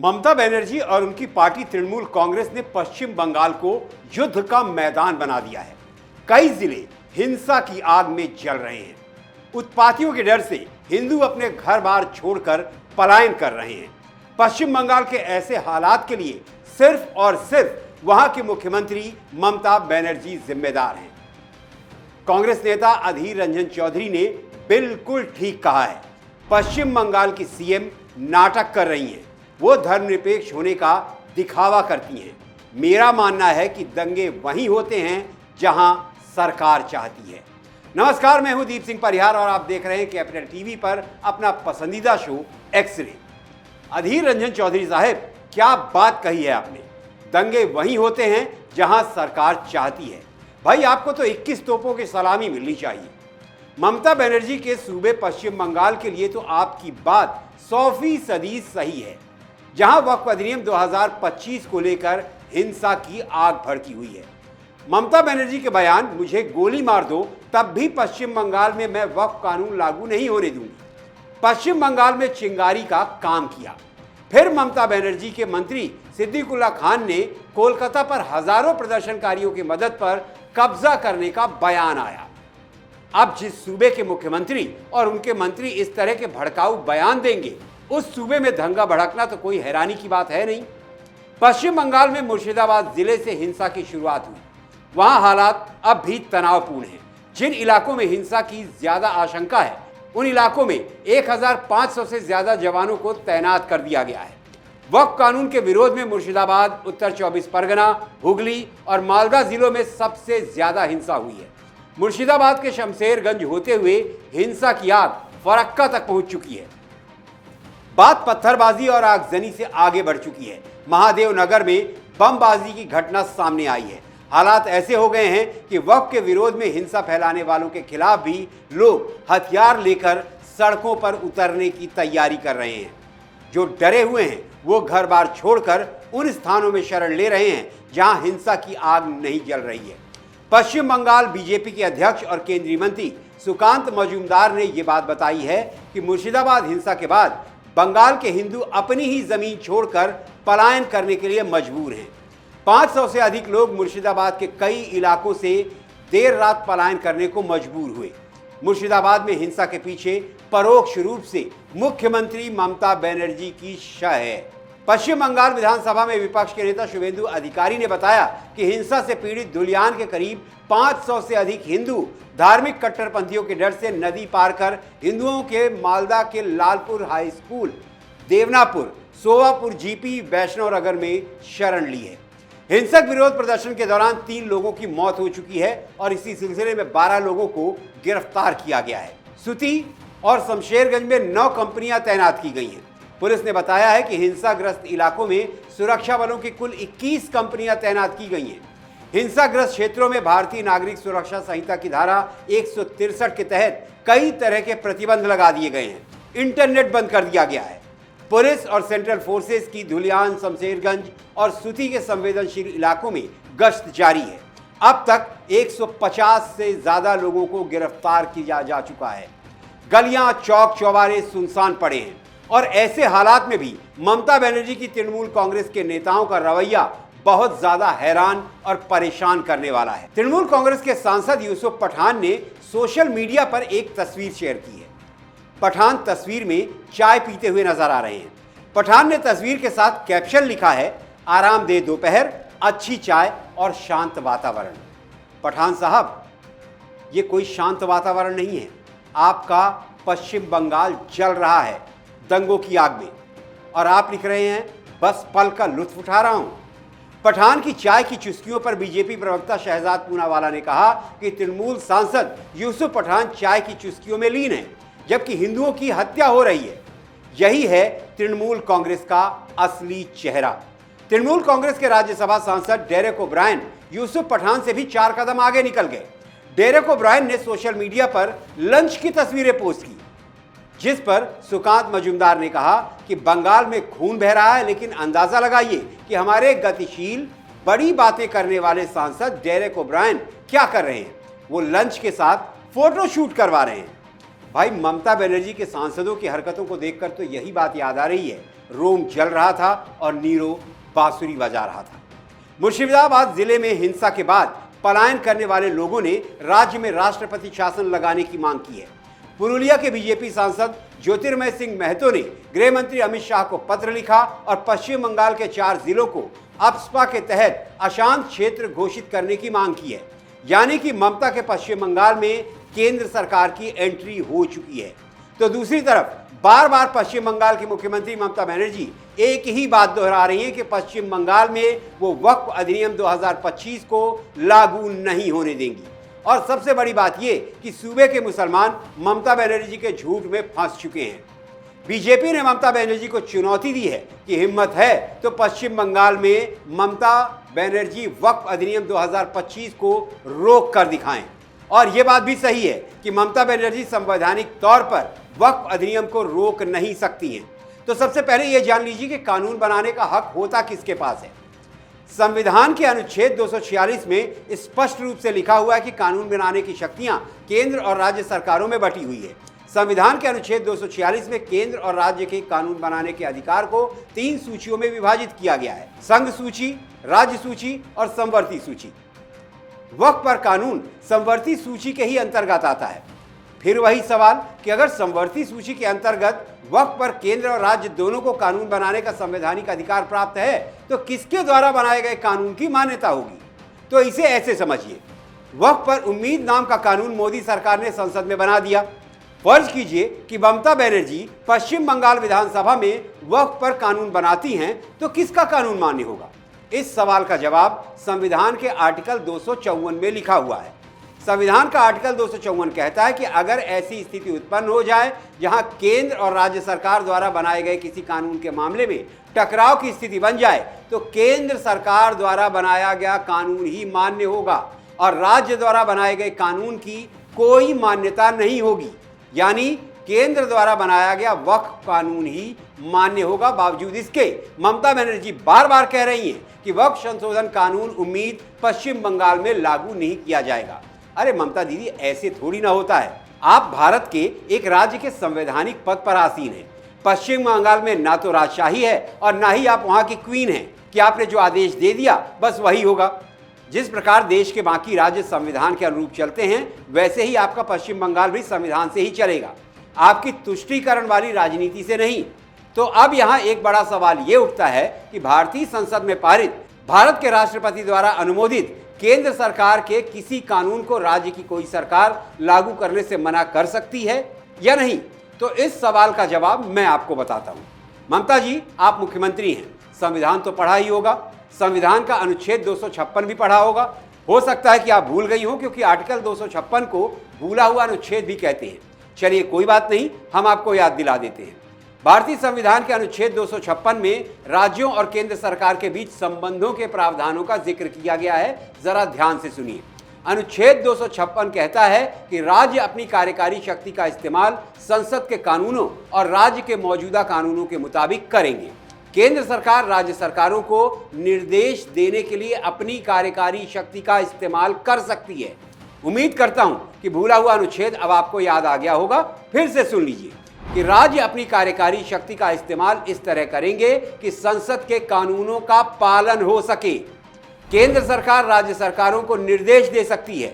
ममता बनर्जी और उनकी पार्टी तृणमूल कांग्रेस ने पश्चिम बंगाल को युद्ध का मैदान बना दिया है। कई जिले हिंसा की आग में जल रहे हैं। उत्पातियों के डर से हिंदू अपने घर बार छोड़कर पलायन कर रहे हैं। पश्चिम बंगाल के ऐसे हालात के लिए सिर्फ और सिर्फ वहां के मुख्यमंत्री ममता बनर्जी जिम्मेदार हैं। कांग्रेस नेता अधीर रंजन चौधरी ने बिल्कुल ठीक कहा है। पश्चिम बंगाल की सीएम नाटक कर रही हैं। वो धर्मनिरपेक्ष होने का दिखावा करती हैं। मेरा मानना है कि दंगे वहीं होते हैं जहां सरकार चाहती है। नमस्कार, मैं हूं दीप सिंह परिहार और आप देख रहे हैं कैपिटल टीवी पर अपना पसंदीदा शो एक्स-रे। अधीर रंजन चौधरी साहब, क्या बात कही है आपने। दंगे वहीं होते हैं जहां सरकार चाहती है। भाई, आपको तो 21 तोपों की सलामी मिलनी चाहिए। ममता बनर्जी के सूबे पश्चिम बंगाल के लिए तो आपकी बात 100% सही है। जहां वक्फ अधिनियम 2025 को लेकर हिंसा की आग भड़की हुई है। ममता बनर्जी के बयान, मुझे गोली मार दो तब भी पश्चिम बंगाल में मैं वक्फ कानून लागू नहीं होने दूंगी, पश्चिम बंगाल में चिंगारी का काम किया। फिर ममता बनर्जी के मंत्री सिद्दीकुल्ला खान ने कोलकाता पर हजारों प्रदर्शनकारियों की मदद पर कब्जा करने का बयान आया। अब जिस सूबे के मुख्यमंत्री और उनके मंत्री इस तरह के भड़काऊ बयान देंगे, उस सूबे में दंगा भड़कना तो कोई हैरानी की बात है नहीं। पश्चिम बंगाल में मुर्शिदाबाद जिले से हिंसा की शुरुआत हुई। वहां हालात अब भी तनावपूर्ण हैं। जिन इलाकों में हिंसा की ज्यादा आशंका है, उन इलाकों में 1500 से ज्यादा जवानों को तैनात कर दिया गया है। वक्फ कानून के विरोध में मुर्शिदाबाद, उत्तर 24 परगना, हुगली और मालदा जिलों में सबसे ज्यादा हिंसा हुई है। मुर्शिदाबाद के शमशेरगंज होते हुए हिंसा की आग फरक्का तक पहुंच चुकी है। बात पत्थरबाजी और आगजनी से आगे बढ़ चुकी है। महादेव नगर में बमबाजी की घटना सामने आई है। हालात ऐसे हो गए हैं कि वक्फ के विरोध में हिंसा फैलाने वालों के खिलाफ भी लोग हथियार लेकर सड़कों पर उतरने की तैयारी कर रहे हैं। जो डरे हुए हैं वो घर बार छोड़कर उन स्थानों में शरण ले रहे हैं जहां हिंसा की आग नहीं जल रही है। पश्चिम बंगाल बीजेपी के अध्यक्ष और केंद्रीय मंत्री सुकांत मजूमदार ने ये बात बताई है कि मुर्शिदाबाद हिंसा के बाद बंगाल के हिंदू अपनी ही जमीन छोड़कर पलायन करने के लिए मजबूर हैं। 500 से अधिक लोग मुर्शिदाबाद के कई इलाकों से देर रात पलायन करने को मजबूर हुए। मुर्शिदाबाद में हिंसा के पीछे परोक्ष रूप से मुख्यमंत्री ममता बनर्जी की शह है। पश्चिम बंगाल विधानसभा में विपक्ष के नेता शुभेंदु अधिकारी ने बताया कि हिंसा से पीड़ित धुलियान के करीब 500 से अधिक हिंदू धार्मिक कट्टरपंथियों के डर से नदी पार कर हिंदुओं के मालदा के लालपुर हाई स्कूल, देवनापुर, सोवापुर जीपी, वैष्णव नगर में शरण ली है। हिंसक विरोध प्रदर्शन के दौरान 3 लोगों की मौत हो चुकी है और इसी सिलसिले में 12 लोगों को गिरफ्तार किया गया है। सुती और शमशेरगंज में 9 कंपनियां तैनात की गई हैं। पुलिस ने बताया है कि हिंसाग्रस्त इलाकों में सुरक्षा बलों की कुल 21 कंपनियां तैनात की गई हैं। हिंसाग्रस्त क्षेत्रों में भारतीय नागरिक सुरक्षा संहिता की धारा 163 के तहत कई तरह के प्रतिबंध लगा दिए गए हैं। इंटरनेट बंद कर दिया गया है। पुलिस और सेंट्रल फोर्सेस की धुलियान, शमशेरगंज और सुती के संवेदनशील इलाकों में गश्त जारी है। अब तक 150 से ज्यादा लोगों को गिरफ्तार किया जा चुका है। गलियां, चौक चौबारे सुनसान पड़े हैं और ऐसे हालात में भी ममता बनर्जी की तृणमूल कांग्रेस के नेताओं का रवैया बहुत ज्यादा हैरान और परेशान करने वाला है। तृणमूल कांग्रेस के सांसद यूसुफ पठान ने सोशल मीडिया पर एक तस्वीर शेयर की है। पठान तस्वीर में चाय पीते हुए नजर आ रहे हैं। पठान ने तस्वीर के साथ कैप्शन लिखा है, आरामदेह दोपहर, अच्छी चाय और शांत वातावरण। पठान साहब, ये कोई शांत वातावरण नहीं है। आपका पश्चिम बंगाल जल रहा है दंगों की आग में और आप लिख रहे हैं, बस पल का लुत्फ उठा रहा हूं। पठान की चाय की चुस्कियों पर बीजेपी प्रवक्ता शहजाद पूनावाला ने कहा कि तृणमूल सांसद यूसुफ पठान चाय की चुस्कियों में लीन है जबकि हिंदुओं की हत्या हो रही है। यही है तृणमूल कांग्रेस का असली चेहरा। तृणमूल कांग्रेस के राज्यसभा सांसद डेरेक ओब्रायन यूसुफ पठान से भी 4 कदम आगे निकल गए। डेरेक ओब्रायन ने सोशल मीडिया पर लंच की तस्वीरें पोस्ट की, जिस पर सुकांत मजूमदार ने कहा कि बंगाल में खून बह रहा है, लेकिन अंदाजा लगाइए कि हमारे गतिशील, बड़ी बातें करने वाले सांसद डेरेक ओब्रायन क्या कर रहे हैं। वो लंच के साथ फोटो शूट करवा रहे हैं। भाई, ममता बनर्जी के सांसदों की हरकतों को देखकर तो यही बात याद आ रही है, रोम जल रहा था और नीरो बांसुरी बजा रहा था। मुर्शिदाबाद जिले में हिंसा के बाद पलायन करने वाले लोगों ने राज्य में राष्ट्रपति शासन लगाने की मांग की है। पुरुलिया के बीजेपी सांसद ज्योतिर्मय सिंह महतो ने गृह मंत्री अमित शाह को पत्र लिखा और पश्चिम बंगाल के 4 जिलों को अप्सपा के तहत अशांत क्षेत्र घोषित करने की मांग की है। यानी कि ममता के पश्चिम बंगाल में केंद्र सरकार की एंट्री हो चुकी है। तो दूसरी तरफ बार बार पश्चिम बंगाल की मुख्यमंत्री ममता बनर्जी एक ही बात दोहरा रही हैं कि पश्चिम बंगाल में वो वक्फ अधिनियम 2025 को लागू नहीं होने देंगी। और सबसे बड़ी बात ये कि सूबे के मुसलमान ममता बनर्जी के झूठ में फंस चुके हैं। बीजेपी ने ममता बनर्जी को चुनौती दी है कि हिम्मत है तो पश्चिम बंगाल में ममता बनर्जी वक्फ अधिनियम 2025 को रोक कर दिखाएं। और ये बात भी सही है कि ममता बनर्जी संवैधानिक तौर पर वक्फ अधिनियम को रोक नहीं सकती हैं। तो सबसे पहले ये जान लीजिए कि कानून बनाने का हक होता किसके पास है। संविधान के अनुच्छेद 246 में स्पष्ट रूप से लिखा हुआ है कि कानून बनाने की शक्तियां केंद्र और राज्य सरकारों में बटी हुई है। संविधान के अनुच्छेद 246 में केंद्र और राज्य के कानून बनाने के अधिकार को 3 सूचियों में विभाजित किया गया है: संघ सूची, राज्य सूची और समवर्ती सूची। वक्फ पर कानून समवर्ती सूची के ही अंतर्गत आता है। फिर वही सवाल कि अगर समवर्ती सूची के अंतर्गत वक्फ पर केंद्र और राज्य दोनों को कानून बनाने का संवैधानिक अधिकार प्राप्त है तो किसके द्वारा बनाए गए कानून की मान्यता होगी। तो इसे ऐसे समझिए, वक्फ पर उम्मीद नाम का कानून मोदी सरकार ने संसद में बना दिया। फर्ज कीजिए कि ममता बनर्जी पश्चिम बंगाल विधानसभा में वक्फ पर कानून बनाती हैं तो किसका कानून मान्य होगा। इस सवाल का जवाब संविधान के आर्टिकल 254 में लिखा हुआ है। संविधान का आर्टिकल 254 कहता है कि अगर ऐसी स्थिति उत्पन्न हो जाए जहां केंद्र और राज्य सरकार द्वारा बनाए गए किसी कानून के मामले में टकराव की स्थिति बन जाए तो केंद्र सरकार द्वारा बनाया गया कानून ही मान्य होगा और राज्य द्वारा बनाए गए कानून की कोई मान्यता नहीं होगी। यानी केंद्र द्वारा बनाया गया वक्फ कानून ही मान्य होगा। बावजूद इसके ममता बनर्जी बार बार कह रही हैं कि वक्फ संशोधन कानून उम्मीद पश्चिम बंगाल में लागू नहीं किया जाएगा। अरे ममता दीदी, ऐसे थोड़ी ना होता है। आप भारत के एक राज्य के संवैधानिक पद पर आसीन हैं। पश्चिम बंगाल में ना तो राजशाही है और ना ही आप वहां की क्वीन हैं कि आपने जो आदेश दे दिया बस वही होगा। जिस प्रकार देश के बाकी राज्य संविधान के अनुरूप चलते हैं वैसे ही आपका पश्चिम बंगाल भी संविधान से ही चलेगा, आपकी तुष्टीकरण वाली राजनीति से नहीं। तो अब यहाँ एक बड़ा सवाल ये उठता है कि भारतीय संसद में पारित भारत के राष्ट्रपति द्वारा अनुमोदित केंद्र सरकार के किसी कानून को राज्य की कोई सरकार लागू करने से मना कर सकती है या नहीं। तो इस सवाल का जवाब मैं आपको बताता हूं। ममता जी, आप मुख्यमंत्री हैं, संविधान तो पढ़ा ही होगा, संविधान का अनुच्छेद 256 भी पढ़ा होगा। हो सकता है कि आप भूल गई हो क्योंकि आर्टिकल 256 को भूला हुआ अनुच्छेद भी कहते हैं। चलिए कोई बात नहीं, हम आपको याद दिला देते हैं। भारतीय संविधान के अनुच्छेद 256 में राज्यों और केंद्र सरकार के बीच संबंधों के प्रावधानों का जिक्र किया गया है। जरा ध्यान से सुनिए। अनुच्छेद 256 कहता है कि राज्य अपनी कार्यकारी शक्ति का इस्तेमाल संसद के कानूनों और राज्य के मौजूदा कानूनों के मुताबिक करेंगे। केंद्र सरकार राज्य सरकारों को निर्देश देने के लिए अपनी कार्यकारी शक्ति का इस्तेमाल कर सकती है। उम्मीद करता हूं कि भूला हुआ अनुच्छेद अब आपको याद आ गया होगा। फिर से सुन लीजिए कि राज्य अपनी कार्यकारी शक्ति का इस्तेमाल इस तरह करेंगे कि संसद के कानूनों का पालन हो सके। केंद्र सरकार राज्य सरकारों को निर्देश दे सकती है।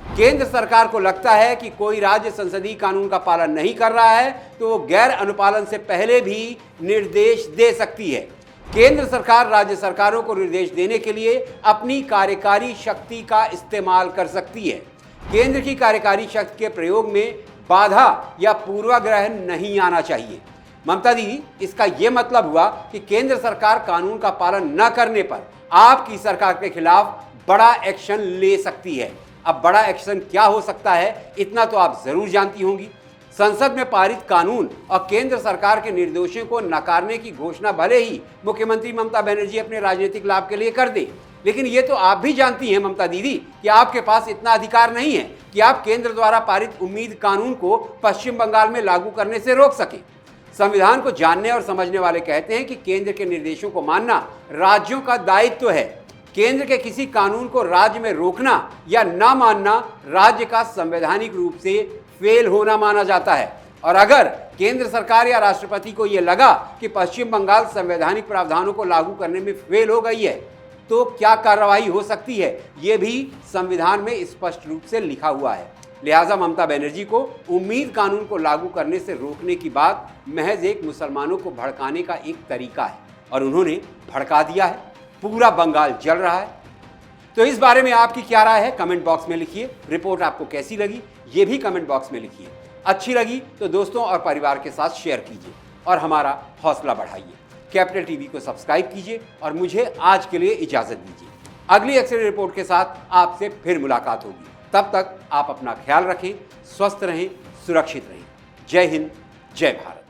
केंद्र सरकार को लगता है कि कोई राज्य संसदीय कानून का पालन नहीं कर रहा है तो वो गैर अनुपालन से पहले भी निर्देश दे सकती है। केंद्र सरकार राज्य सरकारों को निर्देश देने के लिए अपनी कार्यकारी शक्ति का इस्तेमाल कर सकती है। केंद्र की कार्यकारी शक्ति के प्रयोग में बाधा या पूर्वाग्रह नहीं आना चाहिए। ममता दीदी, इसका यह मतलब हुआ कि केंद्र सरकार कानून का पालन न करने पर आपकी सरकार के खिलाफ बड़ा एक्शन ले सकती है। अब बड़ा एक्शन क्या हो सकता है, इतना तो आप जरूर जानती होंगी। संसद में पारित कानून और केंद्र सरकार के निर्देशों को नकारने की घोषणा भले ही मुख्यमंत्री ममता बनर्जी अपने राजनीतिक लाभ के लिए कर दे, लेकिन ये तो आप भी जानती हैं ममता दीदी कि आपके पास इतना अधिकार नहीं है कि आप केंद्र द्वारा पारित उम्मीद कानून को पश्चिम बंगाल में लागू करने से रोक सके। संविधान को जानने और समझने वाले कहते हैं कि केंद्र के निर्देशों को मानना राज्यों का दायित्व है। केंद्र के किसी कानून को राज्य में रोकना या ना मानना राज्य का संवैधानिक रूप से फेल होना माना जाता है। और अगर केंद्र सरकार या राष्ट्रपति को यह लगा कि पश्चिम बंगाल संवैधानिक प्रावधानों को लागू करने में फेल हो गई है तो क्या कार्रवाई हो सकती है, यह भी संविधान में स्पष्ट रूप से लिखा हुआ है। लिहाजा ममता बनर्जी को उम्मीद कानून को लागू करने से रोकने की बात महज एक मुसलमानों को भड़काने का एक तरीका है और उन्होंने भड़का दिया है। पूरा बंगाल जल रहा है। तो इस बारे में आपकी क्या राय है, कमेंट बॉक्स में लिखिए। रिपोर्ट आपको कैसी लगी ये भी कमेंट बॉक्स में लिखिए। अच्छी लगी तो दोस्तों और परिवार के साथ शेयर कीजिए और हमारा हौसला बढ़ाइए। कैपिटल टीवी को सब्सक्राइब कीजिए और मुझे आज के लिए इजाजत दीजिए। अगली एक्शन रिपोर्ट के साथ आपसे फिर मुलाकात होगी। तब तक आप अपना ख्याल रखें, स्वस्थ रहें, सुरक्षित रहें। जय हिंद, जय भारत।